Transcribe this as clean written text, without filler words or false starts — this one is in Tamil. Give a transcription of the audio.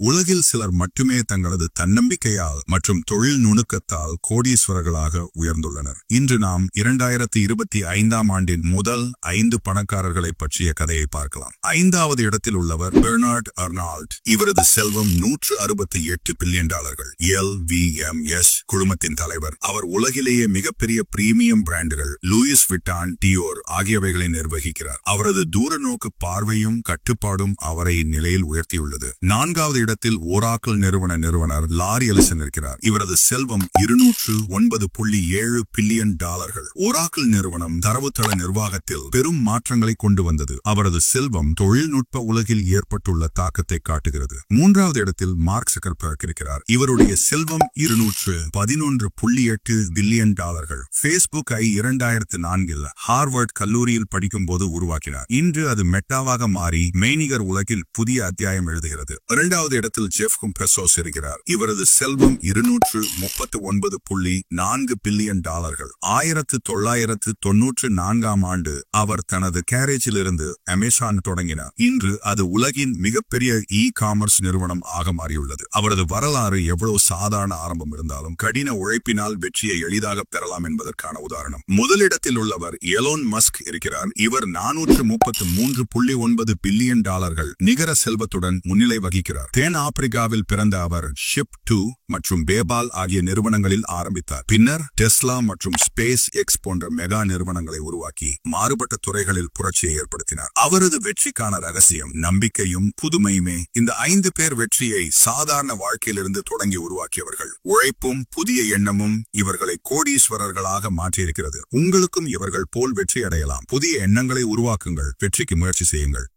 உலகில் சிலர் மட்டுமே தங்களது தன்னம்பிக்கையால் மற்றும் தொழில் நுணுக்கத்தால் கோடீஸ்வரர்களாக உயர்ந்துள்ளனர். இன்று நாம் 2025ஆம் ஆண்டின் முதல் 5 பணக்காரர்களை பற்றிய கதையை பார்க்கலாம். 5வது இடத்தில் உள்ளவர் பெர்னார்ட் அர்னால்ட். இவரது செல்வம் $168 பில்லியன். LVMH குழுமத்தின் தலைவர். அவர் உலகிலேயே மிகப்பெரிய பிரீமியம் பிராண்டுகள் லூயிஸ் விட்டான், டியோர் ஆகியவைகளை நிர்வகிக்கிறார். அவரது தூர நோக்கு பார்வையும் கட்டுப்பாடும் அவரை நிலையில் உயர்த்தியுள்ளது. 4வது இடத்தில் ஓராக்கிள் நிறுவனர் லாரி எலிசன் இருக்கிறார். இவரது செல்வம் $209.7 பில்லியன். ஓராக்கிள் நிறுவனம் தரவுத்தள நிர்வாகத்தில் பெரும் மாற்றங்களை கொண்டு வந்தது. அவரது செல்வம் தொழில்நுட்ப உலகில் ஏற்பட்டுள்ள தாக்கத்தை காட்டுகிறது. 3வது இடத்தில் மார்க் ஜக்கர்பர்க் இருக்கிறார். இவருடைய செல்வம் $211.8 பில்லியன். ஃபேஸ்புக்கை 2004இல் ஹார்வர்ட் கல்லூரியில் படிக்கும் போது உருவாக்கினார். இன்று அது மெட்டாவாக மாறி மெய்நிகர் உலகில் புதிய அத்தியாயம் எழுதுகிறது. 2வது இடத்தில் ஜெஃப் பெசோஸ் இருக்கிறார். இவரது செல்வம் $239.4 பில்லியன். 1994ஆம் ஆண்டு அவர் தனது கேரேஜில் இருந்து அமேசான் தொடங்கினார். இன்று அது உலகின் மிகப்பெரிய காமர்ஸ் நிறுவனம் ஆக மாறியுள்ளது. அவரது வரலாறு எவ்வளவு சாதாரண ஆரம்பம் இருந்தாலும் கடின உழைப்பினால் வெற்றியை எளிதாக பெறலாம் என்பதற்கான உதாரணம். முதலிடத்தில் உள்ளவர் எலோன் மஸ்க் இருக்கிறார். இவர் $433.9 பில்லியன் நிகர செல்வத்துடன் முன்னிலை வகிக்கிறார். தென் ஆப்பிரிக்காவில் பிறந்த அவர் ஷிப்2 மற்றும் பேபால் ஆகிய நிறுவனங்களில் ஆரம்பித்தார். பின்னர் டெஸ்லா மற்றும் ஸ்பேஸ் எக்ஸ் போன்ற மெகா நிறுவனங்களை உருவாக்கி மாறுபட்ட துறைகளில் புரட்சியை ஏற்படுத்தினார். அவரது வெற்றிக்கான ரகசியம் நம்பிக்கையும் புதுமையுமே. இந்த 5 பேர் வெற்றியை சாதாரண வாழ்க்கையிலிருந்து தொடங்கி உருவாக்கியவர்கள். உழைப்பும் புதிய எண்ணமும் இவர்களை கோடீஸ்வரர்களாக மாற்றியிருக்கிறது. உங்களுக்கும் இவர்கள் போல் வெற்றி அடையலாம். புதிய எண்ணங்களை உருவாக்குங்கள், வெற்றிக்கு முயற்சி செய்யுங்கள்.